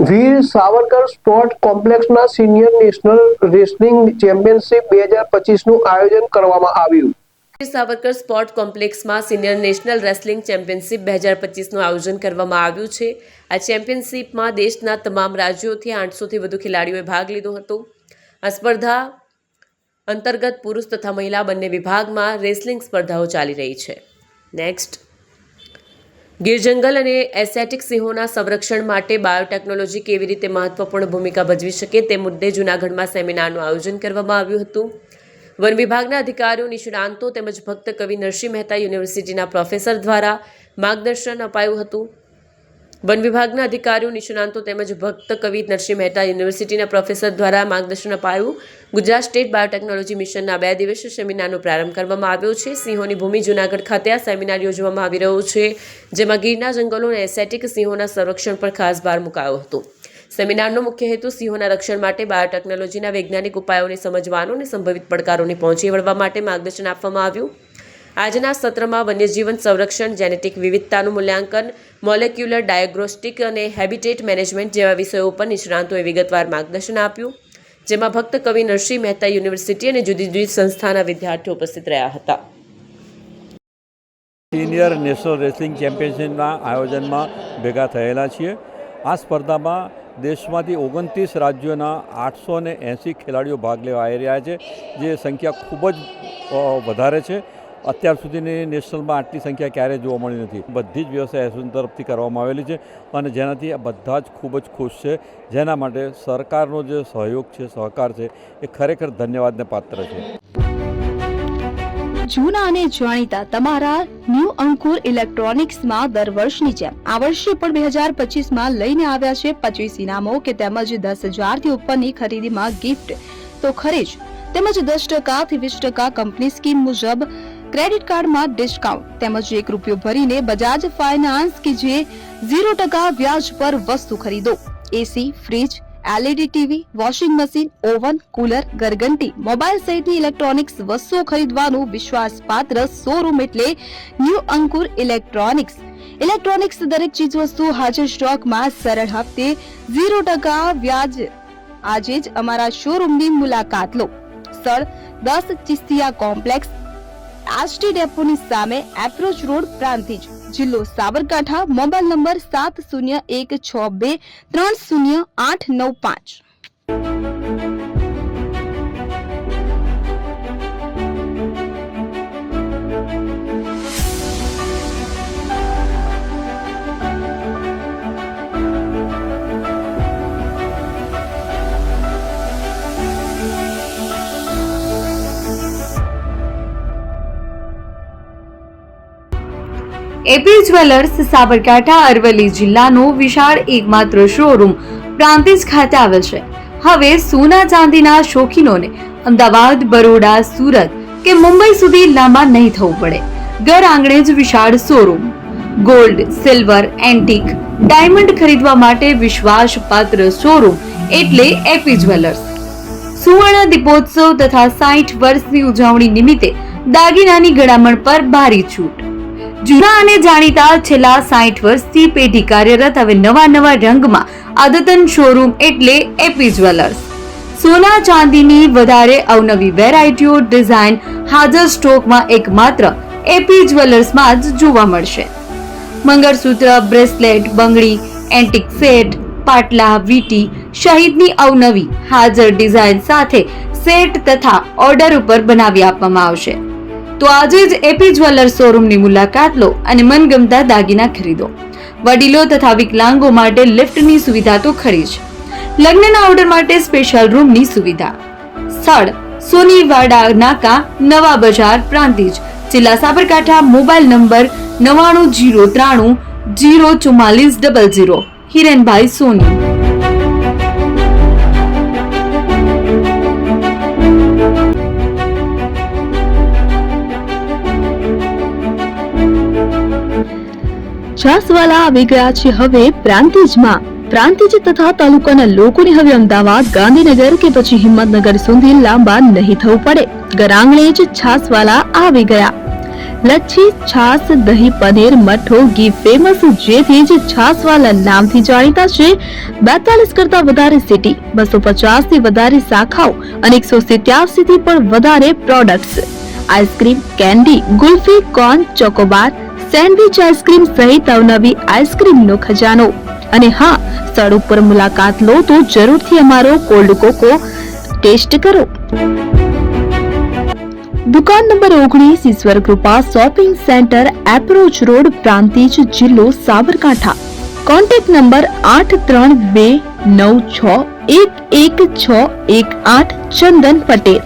વીર Savarkar sport કોમ્પ્લેક્સમાં senior national wrestling championship 2025નું આયોજન કરવામાં આવ્યું। વીર સાવરકર સ્પોર્ટ કોમ્પ્લેક્સમાં સિનિયર નેશનલ રેસલિંગ ચેમ્પિયનશિપ 2025નું આયોજન કરવામાં આવ્યું છે। આ ચેમ્પિયનશિપમાં દેશના તમામ રાજ્યોથી 800થી વધુ ખેલાડીઓએ ભાગ લીધો હતો। આ સ્પર્ધા અંતર્ગત પુરુષ તથા મહિલા બંને વિભાગમાં રેસલિંગ સ્પર્ધાઓ ચાલી રહી છે। નેક્સ્ટ, ગીર જંગલ અને એશિયાટિક સિંહોના સંરક્ષણ માટે બાયોટેકનોલોજી કેવી રીતે મહત્વપૂર્ણ ભૂમિકા ભજવી શકે તે મુદ્દે જૂનાગઢમાં સેમિનારનું આયોજન કરવામાં આવ્યું હતું। વન વિભાગના અધિકારીઓ, નિષ્ણાંતો તેમજ ભક્ત કવિ નરસિંહ મહેતા યુનિવર્સિટીના પ્રોફેસર દ્વારા માર્ગદર્શન અપાયું હતું। વન વિભાગના અધિકારીઓ, નિષ્ણાંતો તેમજ ભક્ત કવિ નરસિંહ મહેતા યુનિવર્સિટીના પ્રોફેસર દ્વારા માર્ગદર્શન અપાયું। ગુજરાત સ્ટેટ બાયોટેકનોલોજી મિશનના 2 દિવસીય સેમિનારનો પ્રારંભ કરવામાં આવ્યો છે। સિંહોની ભૂમિ જૂનાગઢ ખાતે આ સેમિનાર યોજવામાં આવી રહ્યો છે, જેમાં ગીરના જંગલો અને એશિયાટિક સિંહોના સંરક્ષણ પર ખાસ ભાર મુકાયો હતો। સેમિનારનો મુખ્ય હેતુ સિંહોના રક્ષણ માટે બાયોટેકનોલોજીના વૈજ્ઞાનિક ઉપાયોને સમજવાનો અને સંભવિત પડકારોને પહોંચી વળવા માટે માર્ગદર્શન આપવામાં આવ્યું। આજના સત્રમાં વન્યજીવન સંરક્ષણ, જેનેટિક વિવિધતાનું મૂલ્યાંકન, મોલેક્યુલર ડાયગ્નોસ્ટિક અને હેબિટેટ મેનેજમેન્ટ જેવા વિષયો પર નિષ્ણાંતોએ વિગતવાર માર્ગદર્શન આપ્યું, જેમાં ભક્ત કવિ નરસિંહ મહેતા યુનિવર્સિટી અને જુદી જુદી સંસ્થાના વિદ્યાર્થીઓ ઉપસ્થિત રહ્યા હતા। સિનિયર નેશનલ રેસલિંગ ચેમ્પિયનશિપના આયોજનમાં ભેગા થયેલા છીએ। આ સ્પર્ધામાં દેશમાંથી 29 રાજ્યોના 880 ખેલાડીઓ ભાગ લેવા આવી રહ્યા છે, જે સંખ્યા ખૂબ જ વધારે છે। અત્યાર સુધીની નેશનલમાં આટલી સંખ્યા ક્યારેય જોવા મળી નથી। બધી જ વ્યવસ્થા એસોસિએશન તરફથી કરવામાં આવેલી છે અને જેનાથી બધા જ ખૂબ જ ખુશ છે, જેના માટે સરકારનો જે સહયોગ છે, સહકાર છે, એ ખરેખર ધન્યવાદને પાત્ર છે। જૂના અને જાણીતા તમારા ન્યૂ અંકુર ઇલેક્ટ્રોનિક્સમાં દર વર્ષની જેમ આ વર્ષે પણ 2025માં લઈને આવ્યા છે 25 ઇનામો કે તેમજ 10,000થી ઉપરની ખરીદીમાં ગિફ્ટ તો ખરી જ, તેમજ 10% થી 20% કંપની સ્કીમ મુજબ ક્રેડિટ કાર્ડમાં ડિસ્કાઉન્ટ તેમજ ₹1 ભરીને બજાજ ફાઇનાન્સ કે જે 0% વ્યાજ પર વસ્તુ ખરીદો। AC, fridge, LED TV, washing machine, oven, cooler, ગરગંટી, મોબાઈલ સહિતની ઇલેક્ટ્રોનિક્સ વસ્તુઓ ખરીદવાનું વિશ્વાસપાત્ર શોરૂમ એટલે ન્યૂ અંકુર ઇલેક્ટ્રોનિક્સ। ઇલેક્ટ્રોનિક્સ દરેક ચીજ વસ્તુ હાજર સ્ટોકમાં સરળ હપ્તે 0% વ્યાજ। આજે જ અમારા શોરૂમની મુલાકાત લો। સ્થળ 10 ચિસ્તિયા કોમ્પ્લેક્સ, આષ્ટી ડેપોની સામે, એપ્રોચ રોડ, પ્રાંતિજ, જિલ્લો Sabarkantha. Mobile number 7016230895। AP jewellers Sabarkantha Aravalli જિલ્લાનો વિશાળ એકમાત્ર શોરૂમ પ્રાંતિજ ખાતે આવેલ છે। હવે સોના ચાંદીના શોખીનોને અમદાવાદ, બરોડા, સુરત કે મુંબઈ સુધી લાંબા નહીં થવું પડે। ઘર આંગણે જ વિશાળ showroom. Gold, silver, antique, diamond ખરીદવા માટે વિશ્વાસપાત્ર શોરૂમ એટલે એપી જ્વેલર્સ। સુવર્ણ દીપોત્સવ તથા 60 વર્ષની ઉજવણી નિમિત્તે દાગીનાની ગળામણ પર ભારી છૂટ। જૂના અને જાણીતા છેલ્લા 60 વર્ષથી પેઢી કાર્યરત હવે નવા રંગમાં અદ્યતન શોરૂમ એટલે એપી જ્વેલર્સ। સોના ચાંદીની વધારે અવનવી વેરાયટીઓ, ડિઝાઇન હાજર સ્ટોકમાં એકમાત્ર એપી જ્વેલર્સમાં જ જોવા મળશે। મંગળસૂત્ર, બ્રેસલેટ, બંગડી, એન્ટિક સેટ, પાટલા, વીટી સહિતની અવનવી હાજર ડિઝાઇન સાથે સેટ તથા ઓર્ડર ઉપર બનાવી આપવામાં આવશે। તો આજે જ એપી જ્વેલર્સ શોરૂમની મુલાકાત લો અને મનગમતા દાગીના ખરીદો। વડીલો તથા વિકલાંગો માટે લિફ્ટની સુવિધા તો ખરી જ, લગ્નના ઓર્ડર માટે સ્પેશિયલ રૂમની સુવિધા। સ્થળ સોનીવાડા નાકા, નવા બજાર, પ્રાંતિજ, જિલ્લા સાબરકાંઠા। Mobile number 9903004400। હિરેનભાઈ સોની। છાસવાલા આવી ગયા છે હવે પ્રાંતિજમાં। પ્રાંતિજ તથા તાલુકાના લોકોને હવે અમદાવાદ, ગાંધીનગર કે પછી હિંમતનગર સુધી લાંબા નહીં થવું પડે। ઘર આંગણે જ છાસવાલા આવી ગયા। લચ્છી, છાસ, દહીં, પનીર, મઠો, ઘી ફેમસ જેથી જ છાસવાલા નામથી જાણીતા છે. 42 કરતા વધારે સિટી, 250 થી વધારે શાખાઓ અને 187 થી પણ વધારે products. Ice cream, candy, kulfi, corn, Chocobar, sandwich ice cream સહિત અવનવી આઈસ્ક્રીમનો ખજાનો. અને હા, સ્થળ ઉપર મુલાકાત લો તો જરૂરથી અમારો કોલ્ડ કોકો ટેસ્ટ કરો. દુકાન number 19, Ishwar Krupa shopping centre, approach road, Prantij, જિલ્લો સાબરકાંઠા. Contact number 8329611618. ચંદન પટેલ.